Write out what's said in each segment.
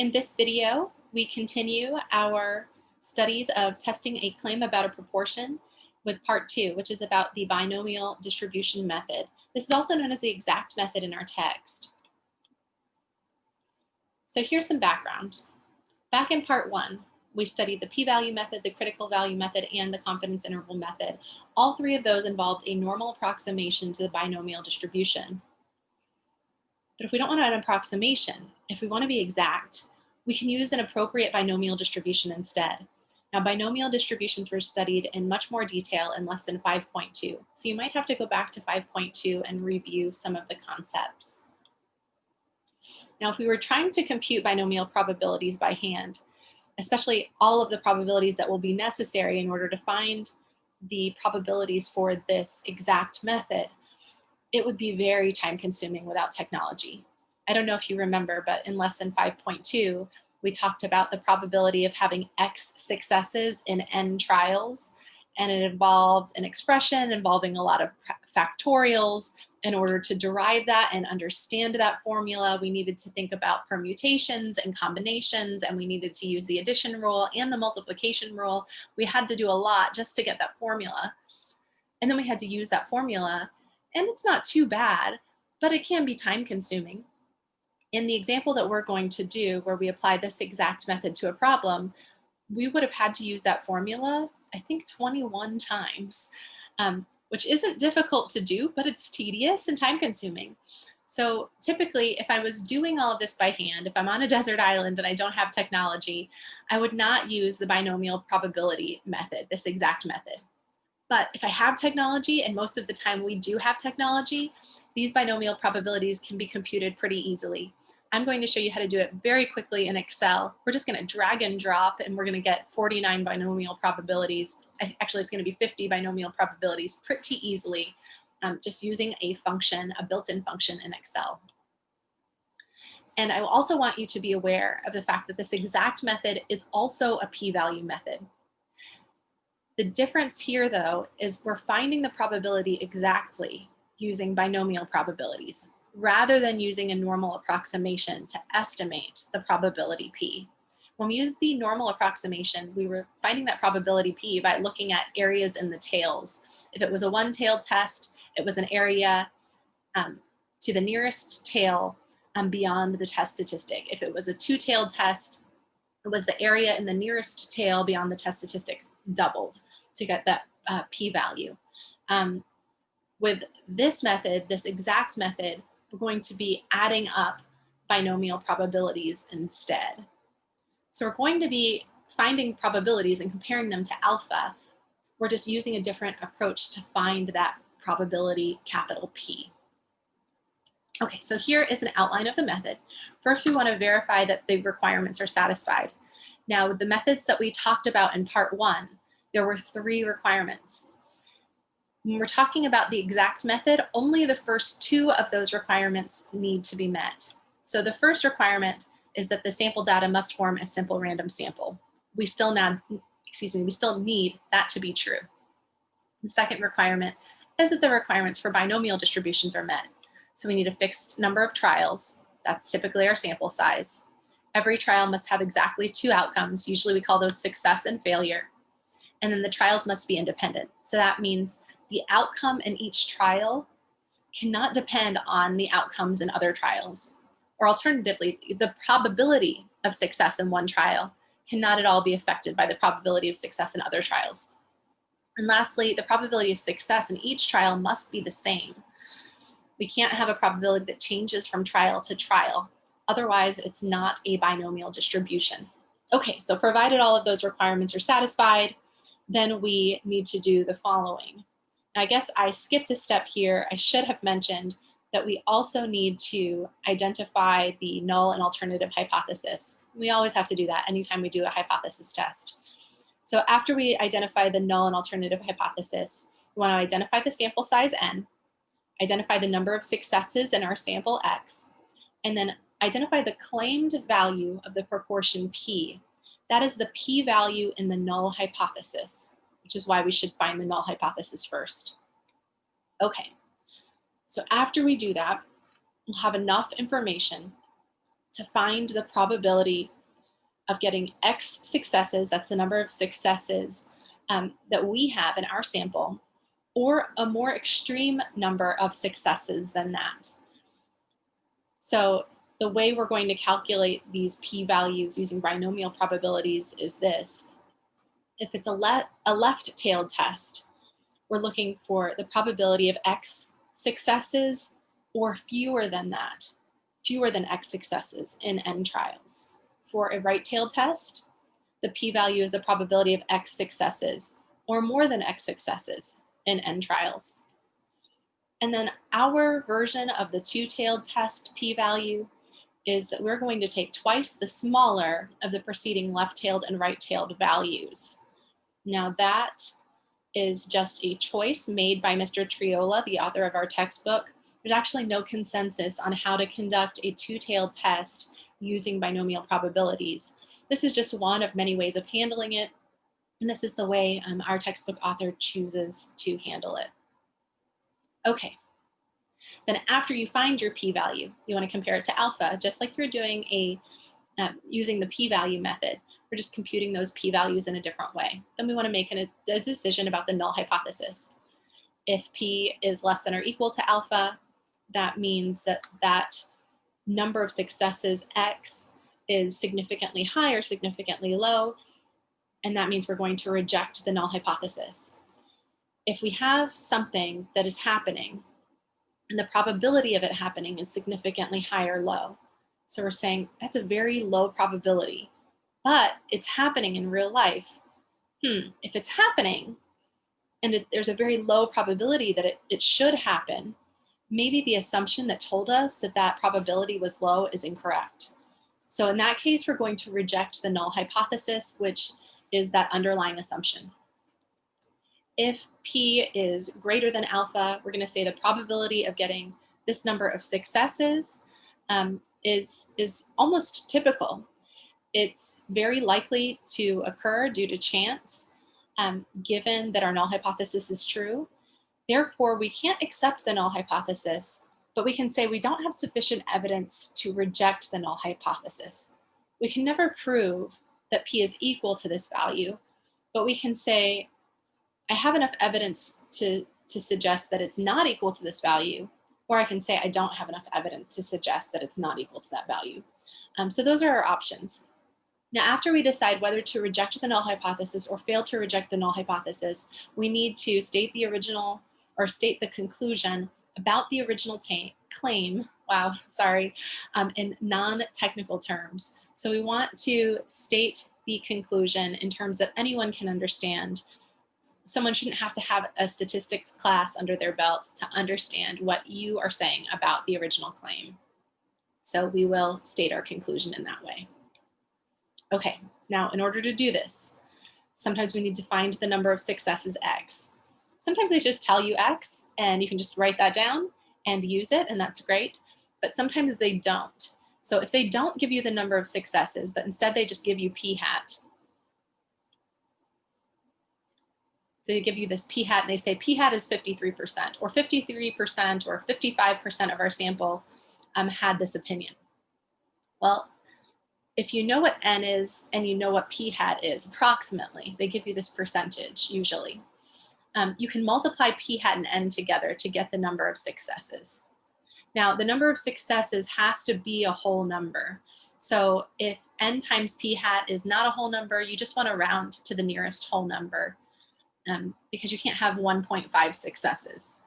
In this video, we continue our studies of testing a claim about a proportion with part 2, which is about the binomial distribution method. This is also known as the exact method in our text. So here's some background. Back in part 1, we studied the p-value method, the critical value method, and the confidence interval method. All three of those involved a normal approximation to the binomial distribution. But if we don't want an approximation, if we want to be exact, we can use an appropriate binomial distribution instead. Now, binomial distributions were studied in much more detail in lesson 5.2, so you might have to go back to 5.2 and review some of the concepts. Now, if we were trying to compute binomial probabilities by hand, especially all of the probabilities that will be necessary in order to find the probabilities for this exact method, it would be very time consuming without technology. I don't know if you remember, but in lesson 5.2, we talked about the probability of having X successes in N trials, and it involved an expression involving a lot of factorials. In order to derive that and understand that formula, we needed to think about permutations and combinations, and we needed to use the addition rule and the multiplication rule. We had to do a lot just to get that formula. And then we had to use that formula, and it's not too bad, but it can be time consuming. In the example that we're going to do, where we apply this exact method to a problem, we would have had to use that formula, I think 21 times, which isn't difficult to do, but it's tedious and time consuming. So typically, if I was doing all of this by hand, if I'm on a desert island and I don't have technology, I would not use the binomial probability method, this exact method. But if I have technology, and most of the time we do have technology, these binomial probabilities can be computed pretty easily. I'm going to show you how to do it very quickly in Excel. We're just going to drag and drop, and we're going to get 49 binomial probabilities. Actually, it's going to be 50 binomial probabilities pretty easily, just using a function, a built-in function in Excel. And I also want you to be aware of the fact that this exact method is also a p-value method. The difference here, though, is we're finding the probability exactly using binomial probabilities, rather than using a normal approximation to estimate the probability p. When we used the normal approximation, we were finding that probability p by looking at areas in the tails. If it was a one-tailed test, it was an area to the nearest tail beyond the test statistic. If it was a two-tailed test, it was the area in the nearest tail beyond the test statistic doubled to get that p-value. With this method, this exact method, we're going to be adding up binomial probabilities instead. So we're going to be finding probabilities and comparing them to alpha. We're just using a different approach to find that probability capital P. Okay, so here is an outline of the method. First, we want to verify that the requirements are satisfied. Now, the methods that we talked about in part 1, there were 3 requirements. When we're talking about the exact method, only the first 2 of those requirements need to be met. So the first requirement is that the sample data must form a simple random sample. We still need that to be true. The second requirement is that the requirements for binomial distributions are met. So we need a fixed number of trials. That's typically our sample size. Every trial must have exactly 2 outcomes. Usually we call those success and failure. And then the trials must be independent. So that means the outcome in each trial cannot depend on the outcomes in other trials. Or alternatively, the probability of success in one trial cannot at all be affected by the probability of success in other trials. And lastly, the probability of success in each trial must be the same. We can't have a probability that changes from trial to trial. Otherwise, it's not a binomial distribution. Okay, so provided all of those requirements are satisfied, then we need to do the following. I guess I skipped a step here. I should have mentioned that we also need to identify the null and alternative hypothesis. We always have to do that anytime we do a hypothesis test. So after we identify the null and alternative hypothesis, we want to identify the sample size n, identify the number of successes in our sample x, and then identify the claimed value of the proportion p. That is the p-value in the null hypothesis, which is why we should find the null hypothesis first. Okay, so after we do that, we'll have enough information to find the probability of getting X successes, that's the number of successes that we have in our sample, or a more extreme number of successes than that. So the way we're going to calculate these p-values using binomial probabilities is this. If it's a left-tailed test, we're looking for the probability of X successes or fewer than that, fewer than X successes in N trials. For a right-tailed test, the p-value is the probability of X successes or more than X successes in N trials. And then our version of the two-tailed test p-value is that we're going to take twice the smaller of the preceding left-tailed and right-tailed values. Now that is just a choice made by Mr. Triola, the author of our textbook. There's actually no consensus on how to conduct a two-tailed test using binomial probabilities. This is just one of many ways of handling it, and this is the way our textbook author chooses to handle it. Okay, then after you find your p-value, you want to compare it to alpha, just like you're doing using the p-value method. We're just computing those p-values in a different way. Then we want to make a decision about the null hypothesis. If p is less than or equal to alpha, that means that that number of successes X is significantly high or significantly low, and that means we're going to reject the null hypothesis. If we have something that is happening and the probability of it happening is significantly high or low, so we're saying that's a very low probability, but it's happening in real life. If it's happening and there's a very low probability that it should happen, maybe the assumption that told us that that probability was low is incorrect. So in that case, we're going to reject the null hypothesis, which is that underlying assumption. If p is greater than alpha, we're going to say the probability of getting this number of successes is almost typical. It's very likely to occur due to chance, given that our null hypothesis is true. Therefore, we can't accept the null hypothesis, but we can say we don't have sufficient evidence to reject the null hypothesis. We can never prove that p is equal to this value, but we can say, I have enough evidence to suggest that it's not equal to this value, or I can say I don't have enough evidence to suggest that it's not equal to that value. So those are our options. Now, after we decide whether to reject the null hypothesis or fail to reject the null hypothesis, we need to state the original or state the conclusion about the original claim, in non-technical terms. So we want to state the conclusion in terms that anyone can understand. Someone shouldn't have to have a statistics class under their belt to understand what you are saying about the original claim. So we will state our conclusion in that way. Okay, now in order to do this, sometimes we need to find the number of successes X. Sometimes they just tell you X and you can just write that down and use it, and that's great, but sometimes they don't. So if they don't give you the number of successes, but instead they just give you p hat, they give you this p hat and they say p hat is 53%, or 53%, or 55% of our sample had this opinion. Well, if you know what n is and you know what p hat is, approximately, they give you this percentage usually. You can multiply p hat and n together to get the number of successes. Now, the number of successes has to be a whole number. So if n times p hat is not a whole number, you just want to round to the nearest whole number, because you can't have 1.5 successes.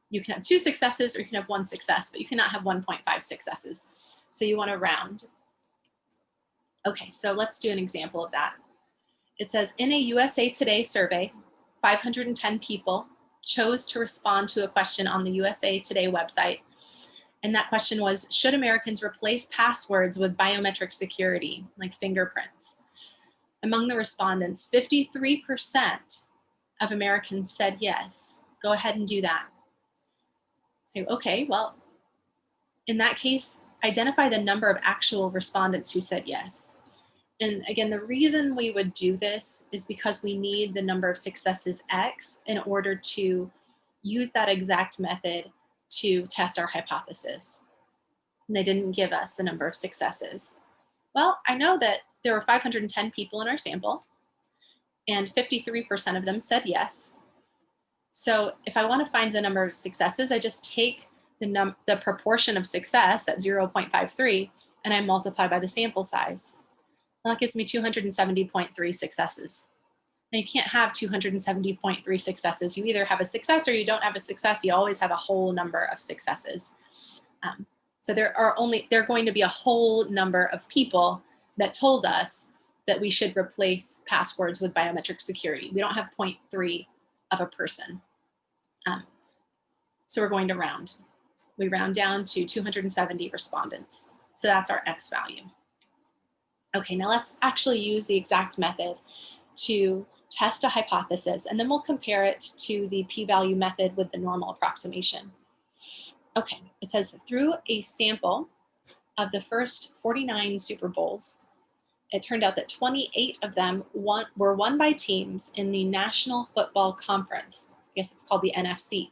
You can have 2 successes or you can have 1 success, but you cannot have 1.5 successes. So you want to round. Okay, so let's do an example of that. It says, in a USA Today survey, 510 people chose to respond to a question on the USA Today website. And that question was, should Americans replace passwords with biometric security, like fingerprints? Among the respondents, 53% of Americans said yes. Go ahead and do that. Say, okay, well, in that case, identify the number of actual respondents who said yes. And again, the reason we would do this is because we need the number of successes X in order to use that exact method to test our hypothesis. And they didn't give us the number of successes. Well, I know that there were 510 people in our sample, and 53% of them said yes. So if I want to find the number of successes, I just take the proportion of success, that 0.53, and I multiply by the sample size. And that gives me 270.3 successes. Now you can't have 270.3 successes. You either have a success or you don't have a success. You always have a whole number of successes. So there are going to be a whole number of people that told us that we should replace passwords with biometric security. We don't have 0.3 of a person. So we're going to round. We round down to 270 respondents. So that's our X value. Okay, now let's actually use the exact method to test a hypothesis, and then we'll compare it to the p-value method with the normal approximation. Okay, it says through a sample of the first 49 Super Bowls, it turned out that 28 of them were won by teams in the National Football Conference. I guess it's called the NFC.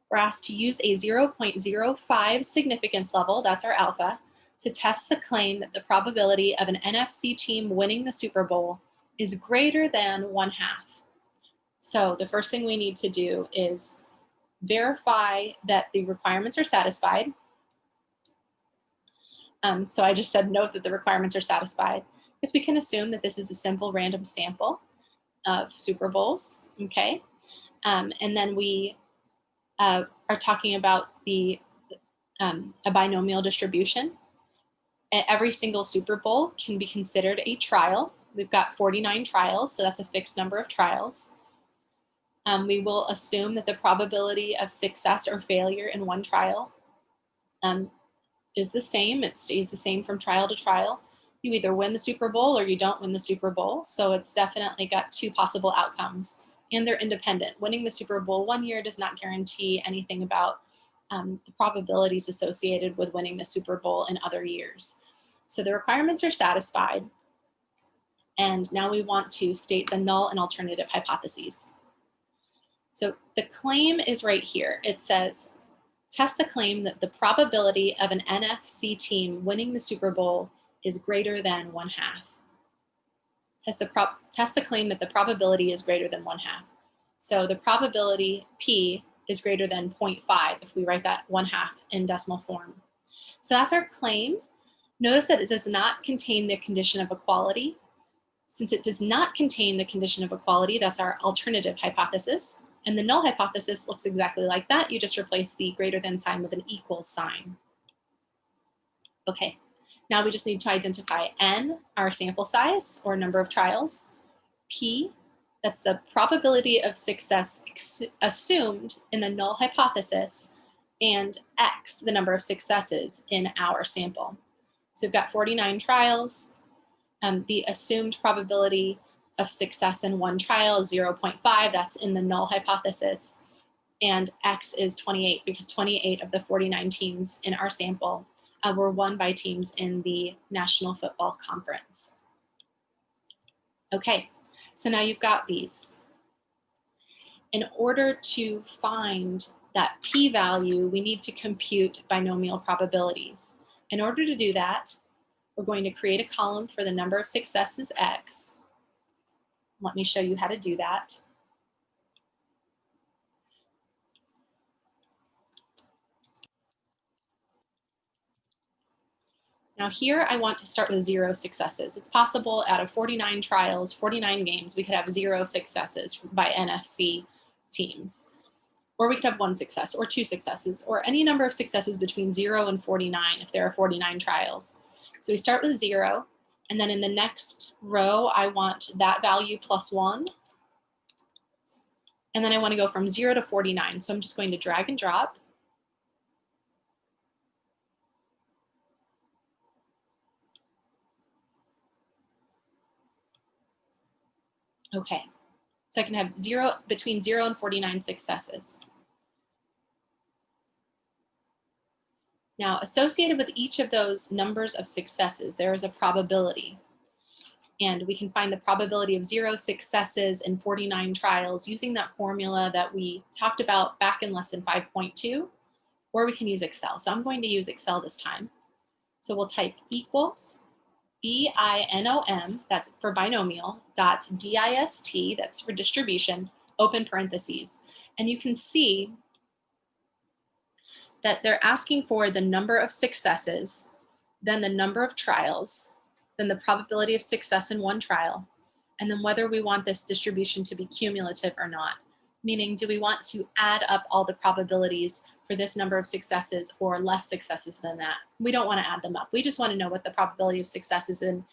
We're asked to use a 0.05 significance level, that's our alpha, to test the claim that the probability of an NFC team winning the Super Bowl is greater than 1/2. So the first thing we need to do is verify that the requirements are satisfied. So I just said note that the requirements are satisfied, because we can assume that this is a simple random sample of Super Bowls, okay? And then we are talking about a binomial distribution. Every single Super Bowl can be considered a trial. We've got 49 trials, so that's a fixed number of trials. We will assume that the probability of success or failure in one trial is the same. It stays the same from trial to trial. You either win the Super Bowl or you don't win the Super Bowl. So it's definitely got two possible outcomes, and they're independent. Winning the Super Bowl one year does not guarantee anything about the probabilities associated with winning the Super Bowl in other years. So the requirements are satisfied. And now we want to state the null and alternative hypotheses. So the claim is right here. It says, test the claim that the probability of an NFC team winning the Super Bowl is greater than 1/2. Test the claim that the probability is greater than 1/2. So the probability P is greater than 0.5 if we write that 1/2 in decimal form. So that's our claim. Notice that it does not contain the condition of equality. Since it does not contain the condition of equality, that's our alternative hypothesis. And the null hypothesis looks exactly like that. You just replace the greater than sign with an equal sign. Okay, now we just need to identify N, our sample size or number of trials, P, that's the probability of success assumed in the null hypothesis, and X, the number of successes in our sample. So we've got 49 trials. The assumed probability of success in one trial is 0.5. That's in the null hypothesis. And X is 28, because 28 of the 49 teams in our sample were won by teams in the National Football Conference. Okay, so now you've got these. In order to find that p-value, we need to compute binomial probabilities. In order to do that, we're going to create a column for the number of successes X. Let me show you how to do that. Now here I want to start with 0 successes. It's possible out of 49 trials, 49 games, we could have 0 successes by NFC teams. Or we could have 1 success or 2 successes, or any number of successes between 0 and 49 if there are 49 trials. So we start with 0, and then in the next row, I want that value plus 1. And then I want to go from 0 to 49. So I'm just going to drag and drop. Okay, so I can have between 0 and 49 successes. Now, associated with each of those numbers of successes, there is a probability. And we can find the probability of 0 successes in 49 trials using that formula that we talked about back in lesson 5.2. or we can use Excel. So I'm going to use Excel this time. So we'll type equals BINOM, that's for binomial, dot DIST, that's for distribution, open parentheses. And you can see that they're asking for the number of successes, then the number of trials, then the probability of success in one trial, and then whether we want this distribution to be cumulative or not. Meaning, do we want to add up all the probabilities for this number of successes or less successes than that? We don't want to add them up. We just want to know what the probability of successes in,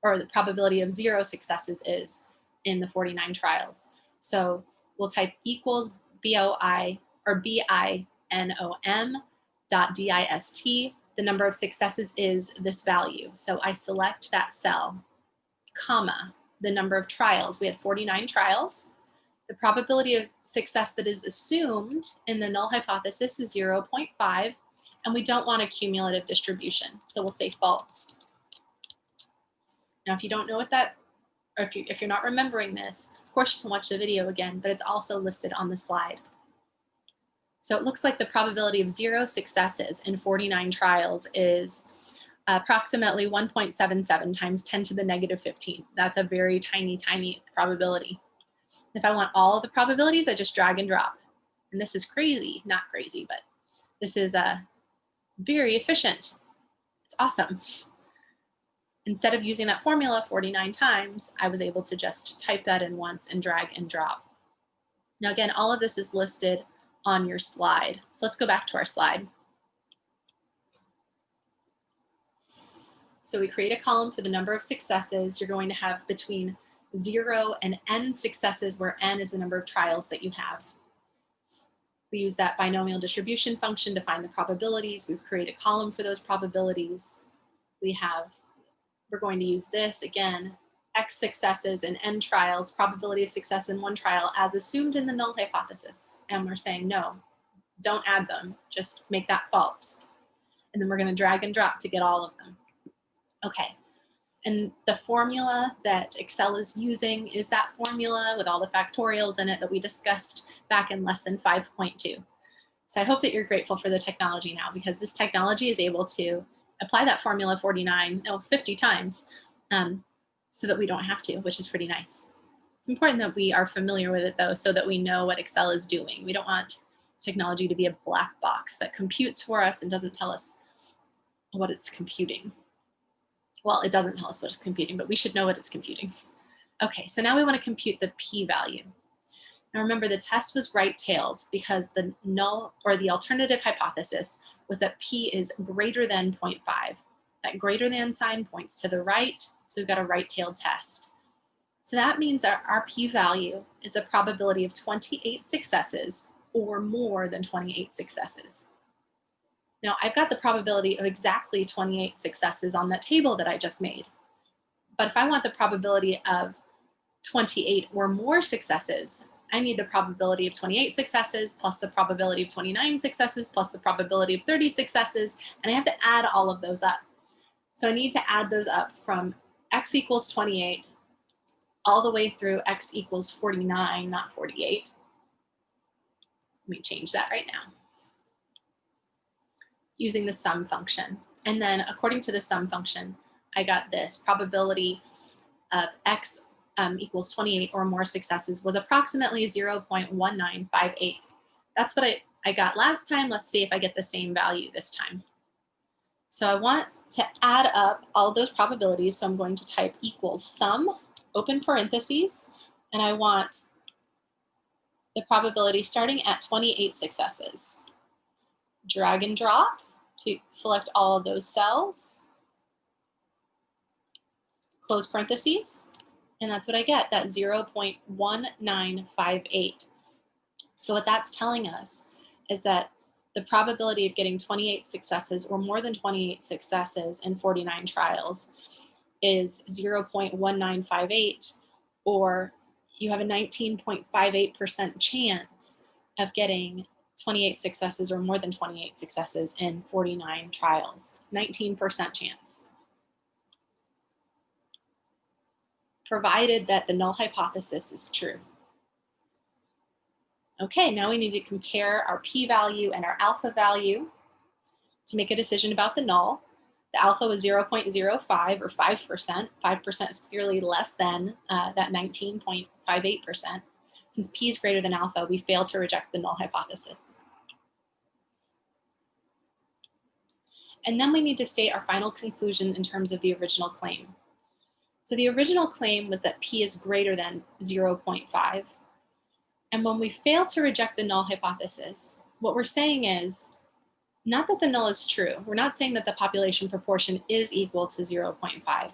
or the probability of 0 successes is in the 49 trials. So we'll type equals BOI or BINOM dot DIST. The number of successes is this value. So I select that cell, comma, the number of trials. We had 49 trials. The probability of success that is assumed in the null hypothesis is 0.5, and we don't want a cumulative distribution. So we'll say false. Now, if you don't know what that, or if you're not remembering this, of course you can watch the video again, but it's also listed on the slide. So it looks like the probability of 0 successes in 49 trials is approximately 1.77 times 10 to the negative 15. That's a very tiny, tiny probability. If I want all of the probabilities, I just drag and drop. And this is crazy, not crazy, but this is very efficient. It's awesome. Instead of using that formula 49 times, I was able to just type that in once and drag and drop. Now again, all of this is listed on your slide. So let's go back to our slide. So we create a column for the number of successes. You're going to have between 0 and n successes, where n is the number of trials that you have. We use that binomial distribution function to find the probabilities. We create a column for those probabilities. We're going to use this again, x successes and n trials, probability of success in one trial as assumed in the null hypothesis. And we're saying, no, don't add them, just make that false. And then we're going to drag and drop to get all of them. Okay. And the formula that Excel is using is that formula with all the factorials in it that we discussed back in lesson 5.2. So I hope that you're grateful for the technology now, because this technology is able to apply that formula 50 times so that we don't have to, which is pretty nice. It's important that we are familiar with it though, so that we know what Excel is doing. We don't want technology to be a black box that computes for us and doesn't tell us what it's computing. Well, it doesn't tell us what it's computing, but we should know what it's computing. Okay, so now we want to compute the p-value. Now remember, the test was right-tailed because the null or the alternative hypothesis was that p is greater than 0.5. That greater than sign points to the right, so we've got a right-tailed test. So that means that our p-value is the probability of 28 successes or more than 28 successes. Now, I've got the probability of exactly 28 successes on that table that I just made. But if I want the probability of 28 or more successes, I need the probability of 28 successes plus the probability of 29 successes plus the probability of 30 successes, and I have to add all of those up. So I need to add those up from x equals 28 all the way through x equals 49, not 48. Let me change that right now, using the sum function. And then according to the sum function, I got this probability of x equals 28 or more successes was approximately 0.1958. That's what I got last time. Let's see if I get the same value this time. So I want to add up all those probabilities. So I'm going to type equals sum, open parentheses, and I want the probability starting at 28 successes. Drag and drop to select all of those cells, close parentheses, and that's what I get, that 0.1958. So what that's telling us is that the probability of getting 28 successes or more than 28 successes in 49 trials is 0.1958, or you have a 19.58% chance of getting 28 successes or more than 28 successes in 49 trials. 19% chance. Provided that the null hypothesis is true. Okay, now we need to compare our p-value and our alpha value to make a decision about the null. The alpha was 0.05 or 5%. 5% is clearly less than that 19.58%. Since p is greater than alpha, we fail to reject the null hypothesis. And then we need to state our final conclusion in terms of the original claim. So the original claim was that p is greater than 0.5. And when we fail to reject the null hypothesis, what we're saying is, not that the null is true. We're not saying that the population proportion is equal to 0.5,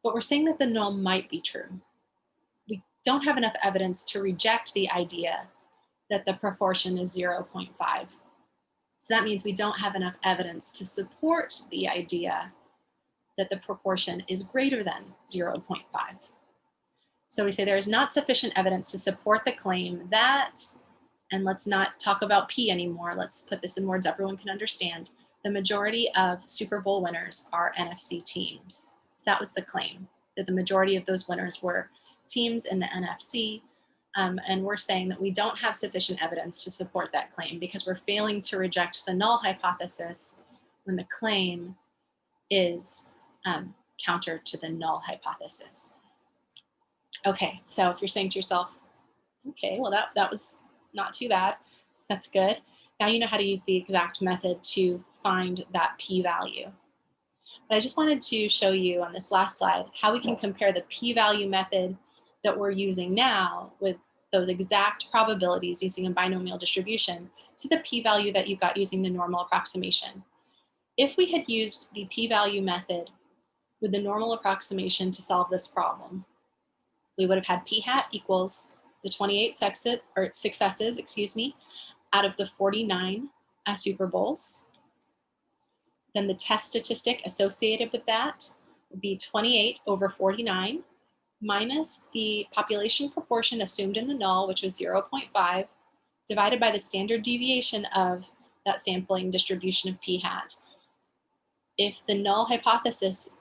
but we're saying that the null might be true. We don't have enough evidence to reject the idea that the proportion is 0.5. So that means we don't have enough evidence to support the idea that the proportion is greater than 0.5. So we say there is not sufficient evidence to support the claim that, and let's not talk about P anymore, let's put this in words everyone can understand, the majority of Super Bowl winners are NFC teams. That was the claim, that the majority of those winners were teams in the NFC. And we're saying that we don't have sufficient evidence to support that claim because we're failing to reject the null hypothesis when the claim is counter to the null hypothesis. Okay, so if you're saying to yourself, okay, well that was not too bad, that's good. Now you know how to use the exact method to find that p-value. But I just wanted to show you on this last slide how we can compare the p-value method that we're using now with those exact probabilities using a binomial distribution to the p-value that you got using the normal approximation. If we had used the p-value method with the normal approximation to solve this problem, we would have had p hat equals the 28 successes, out of the 49 Super Bowls. Then the test statistic associated with that would be 28 over 49 minus the population proportion assumed in the null, which was 0.5, divided by the standard deviation of that sampling distribution of p hat. If the null hypothesis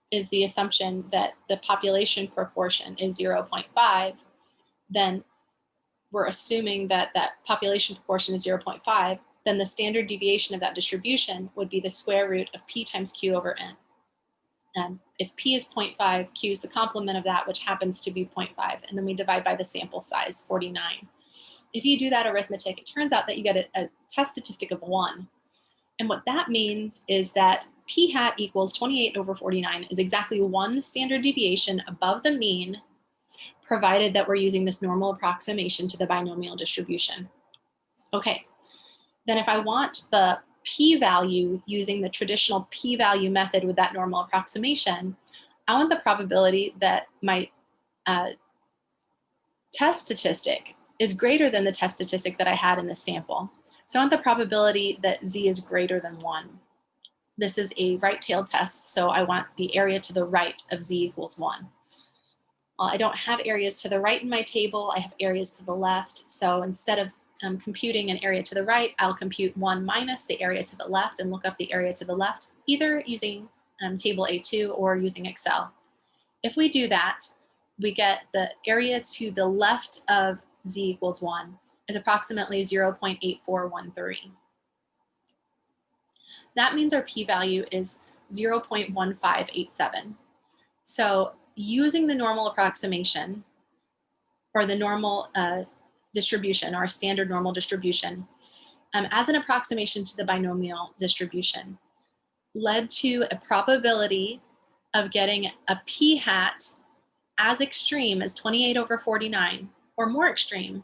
is the assumption that the population proportion is 0.5, then we're assuming that that population proportion is 0.5, then the standard deviation of that distribution would be the square root of p times q over n. And if p is 0.5, q is the complement of that, which happens to be 0.5, and then we divide by the sample size, 49. If you do that arithmetic, it turns out that you get a test statistic of 1. And what that means is that p hat equals 28 over 49 is exactly 1 standard deviation above the mean, provided that we're using this normal approximation to the binomial distribution. Okay, then if I want the p-value using the traditional p-value method with that normal approximation, I want the probability that my test statistic is greater than the test statistic that I had in the sample. So I want the probability that z is greater than 1. This is a right-tailed test, so I want the area to the right of z equals 1. Well, I don't have areas to the right in my table, I have areas to the left. So instead of computing an area to the right, I'll compute 1 minus the area to the left and look up the area to the left, either using table A2 or using Excel. If we do that, we get the area to the left of z equals 1 is approximately 0.8413. That means our p-value is 0.1587. So using the normal approximation, or the normal distribution, or standard normal distribution, as an approximation to the binomial distribution, led to a probability of getting a p hat as extreme as 28 over 49, or more extreme,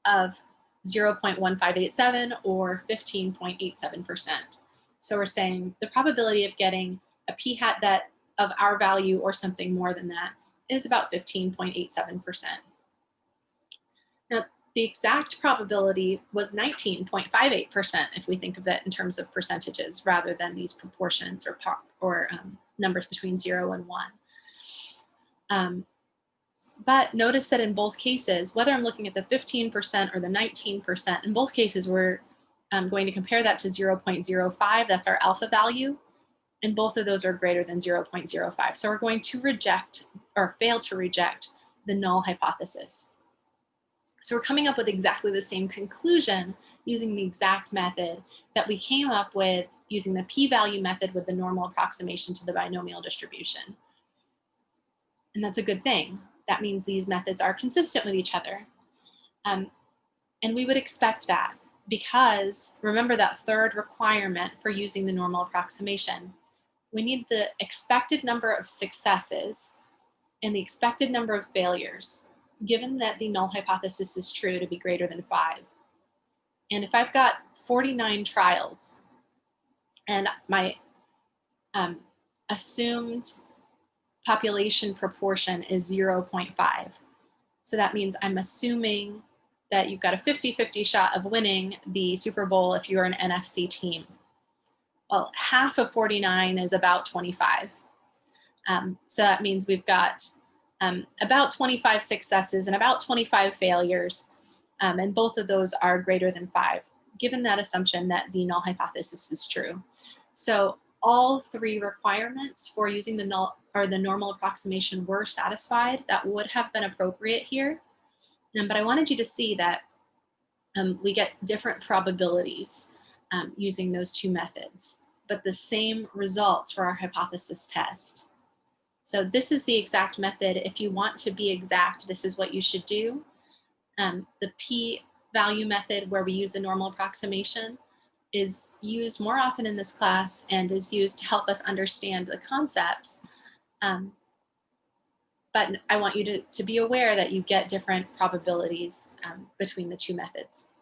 of 0.1587 or 15.87%. So we're saying the probability of getting a p hat that of our value or something more than that is about 15.87%. Now, the exact probability was 19.58% if we think of it in terms of percentages rather than these proportions or numbers between 0 and 1. But notice that in both cases, whether I'm looking at the 15% or the 19%, in both cases we're going to compare that to 0.05, that's our alpha value, and both of those are greater than 0.05. So we're going to reject or fail to reject the null hypothesis. So we're coming up with exactly the same conclusion using the exact method that we came up with using the p-value method with the normal approximation to the binomial distribution. And that's a good thing. That means these methods are consistent with each other. And we would expect that because remember that third requirement for using the normal approximation. We need the expected number of successes and the expected number of failures, given that the null hypothesis is true, to be greater than 5. And if I've got 49 trials and my assumed population proportion is 0.5, so that means I'm assuming that you've got a 50-50 shot of winning the Super Bowl if you're an NFC team. Well, half of 49 is about 25. So that means we've got about 25 successes and about 25 failures, and both of those are greater than 5, given that assumption that the null hypothesis is true. So all 3 requirements for using the null or the normal approximation were satisfied. That would have been appropriate here. But I wanted you to see that we get different probabilities using those 2 methods, but the same results for our hypothesis test. So this is the exact method. If you want to be exact, this is what you should do. The p-value method, where we use the normal approximation, is used more often in this class and is used to help us understand the concepts. But I want you to be aware that you get different probabilities between the 2 methods.